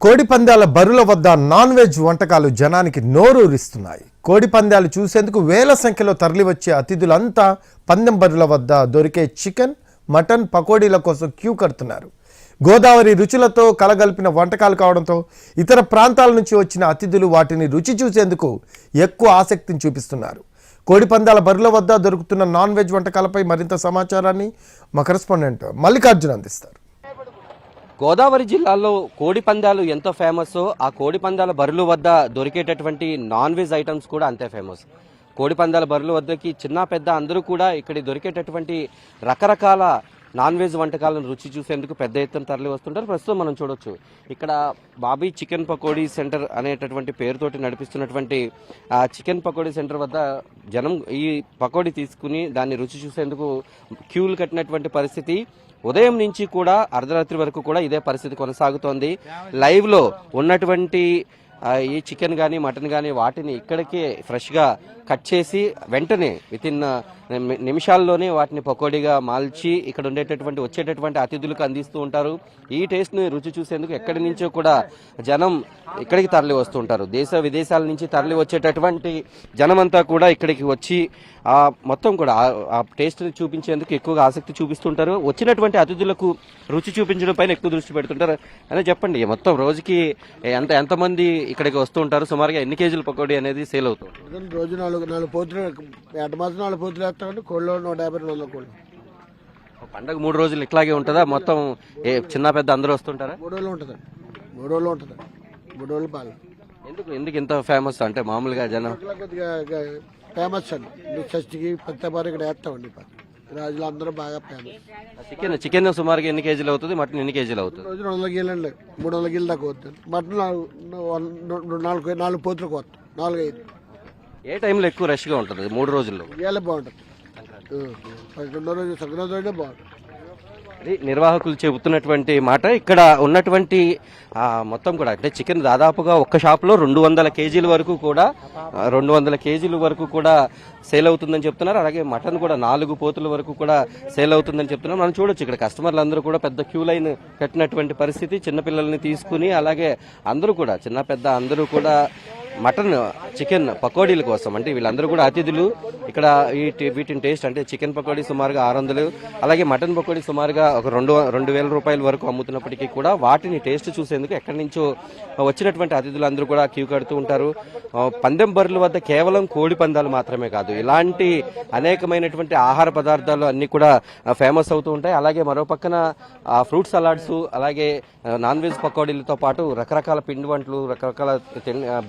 కోడి పందాల బరుల వద్ద non veg వంటకాలు జనానికి నోరూరిస్తున్నాయి. కోడి పందాలు చూసేందుకు వేల సంఖ్యలో తరలివచ్చే అతిథులంతా పందెం బరుల వద్ద దొరికే చికెన్, మటన్, పకోడీల కోసం క్యూ కడుతున్నారు. గోదావరి రుచులతో కలగలిపిన వంటకాలు కావడంతో ఇతర ప్రాంతాల నుంచి వచ్చిన అతిథులు వాటిని రుచి చూసేందుకు ఎక్కువ ఆసక్తిని చూపిస్తున్నారు. కోడి పందాల బరుల వద్ద దొరుకుతున్న నాన్ వెజ్ వంటకాలపై మరింత సమాచారాన్ని మా కరెస్పాండెంట్ మల్లికార్జున అందిస్తారు. గోదావరి జిల్లాలో కోడి పందాలు ఎంతో ఫేమస్, ఆ కోడి పందాల బరుల వద్ద దొరికేటటువంటి నాన్ వెజ్ ఐటమ్స్ కూడా అంతే ఫేమస్. కోడి పందాల బరుల వద్దకి చిన్న పెద్ద అందరూ కూడా ఇక్కడ దొరికేటటువంటి రకరకాల నాన్ వెజ్ వంటకాలను రుచి చూసేందుకు పెద్ద ఎత్తున తరలి వస్తుంటారు. ప్రస్తుతం మనం చూడొచ్చు ఇక్కడ బాబీ చికెన్ పకోడీ సెంటర్ అనేటటువంటి పేరుతోటి నడిపిస్తున్నటువంటి చికెన్ పకోడీ సెంటర్ వద్ద జనం ఈ పకోడీ తీసుకుని దాన్ని రుచి చూసేందుకు క్యూలు కట్టినటువంటి పరిస్థితి. ఉదయం నుంచి కూడా అర్ధరాత్రి వరకు కూడా ఇదే పరిస్థితి కొనసాగుతోంది. లైవ్ లో ఉన్నటువంటి ఈ చికెన్ కానీ మటన్ కానీ వాటిని ఇక్కడికే ఫ్రెష్గా కట్ చేసి వెంటనే వితిన్ నిమిషాల్లోనే వాటిని పకోడీగా మాల్చి ఇక్కడ ఉండేటటువంటి వచ్చేటటువంటి అతిథులకు అందిస్తూ ఉంటారు. ఈ టేస్ట్ని రుచి చూసేందుకు ఎక్కడి నుంచో కూడా జనం ఇక్కడికి తరలి వస్తూ ఉంటారు. దేశ విదేశాల నుంచి తరలి వచ్చేటటువంటి జనమంతా కూడా ఇక్కడికి వచ్చి మొత్తం కూడా ఆ టేస్ట్ని చూపించేందుకు ఎక్కువగా ఆసక్తి చూపిస్తుంటారు. వచ్చినటువంటి అతిథులకు రుచి చూపించడం పైన ఎక్కువ దృష్టి పెడుతుంటారు. అనే చెప్పండి, మొత్తం రోజుకి ఎంతమంది ఇక్కడికి వస్తూ ఉంటారు? సుమారుగా ఎన్ని కేజీల పకోడీ అనేది సేల్ అవుతుంది? రోజు నాలుగు పోతులు, 8 మాసం 4 పోతులు వేస్తామండి. కోళ్ళు 150-200 కోళ్ళు. పండగ 3 రోజులు ఇట్లాగే ఉంటుందా? మొత్తం చిన్న పెద్ద అందరూ వస్తుంటారా? 3 రోజులు ఉంటుందండి. 3 రోజులు ఉంటుంది. 3 రోజులు పాలు. ఎందుకు ఇంత ఫేమస్ అంటే మామూలుగా జనం కొద్దిగా ఫేమస్ అండి. షష్టికి పెద్దపారు ఇక్కడ వేస్తామండి. రాజులు అందరూ బాగా ఫేమస్. చికెన్ సుమారుగా ఎన్ని కేజీలు అవుతుంది? మటన్ ఎన్ని కేజీలు అవుతుంది? రోజు 200 కేజీలు అండి. 300 కేజీలు దాకా అవుతుంది. మటన్ 4 పోతులకు వస్తాం. 4-5. ఏ టైంలో ఎక్కువ రష్గా ఉంటుంది? 3 రోజుల్లో ఇవాళ బాగుంటుంది. 12వ రోజు సంక్రాంతి రోజే బాగుంటుంది. నిర్వాహకులు చెబుతున్నటువంటి మాట. ఇక్కడ ఉన్నటువంటి మొత్తం కూడా అంటే చికెన్ దాదాపుగా ఒక్క షాప్లో 200 కేజీల వరకు కూడా 200 కేజీల వరకు కూడా సేల్ అవుతుందని చెప్తున్నారు. అలాగే మటన్ కూడా 4 పోతుల వరకు కూడా సేల్ అవుతుందని చెప్తున్నారు. మనం చూడొచ్చు ఇక్కడ కస్టమర్లు అందరూ కూడా పెద్ద క్యూ లైన్ కట్టినటువంటి పరిస్థితి. చిన్నపిల్లల్ని తీసుకుని అలాగే అందరూ కూడా చిన్న పెద్ద అందరూ కూడా మటన్, చికెన్ పకోడీల కోసం అంటే వీళ్ళందరూ కూడా అతిథులు. ఇక్కడ వీటిని టేస్ట్ అంటే చికెన్ పకోడీ సుమారుగా 600, అలాగే మటన్ పకోడీ సుమారుగా ఒక 2,000 రూపాయల వరకు అమ్ముతున్నప్పటికీ కూడా వాటిని టేస్ట్ చూసేందుకు ఎక్కడి నుంచో వచ్చినటువంటి అతిథులందరూ కూడా క్యూ కడుతూ ఉంటారు. పందెం బరుల వద్ద కేవలం కోడి పందాలు మాత్రమే కాదు, ఇలాంటి అనేకమైనటువంటి ఆహార పదార్థాలు అన్ని కూడా ఫేమస్ అవుతూ ఉంటాయి. అలాగే మరో పక్కన ఫ్రూట్ సలాడ్స్, అలాగే నాన్ వెజ్ పకోడీలతో పాటు రకరకాల పిండి వంటలు, రకరకాల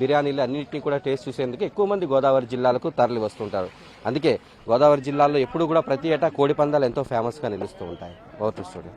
బిర్యానీలు అన్నింటినీ కూడా టేస్ట్ చూసేందుకు ఎక్కువ మంది గోదావరి జిల్లాలకు తరలి వస్తుంటారు. అందుకే గోదావరి జిల్లాలో ఎప్పుడు కూడా ప్రతి ఏటా కోడి పందాలు ఎంతో ఫేమస్గా నిలుస్తూ ఉంటాయి. Over to studio.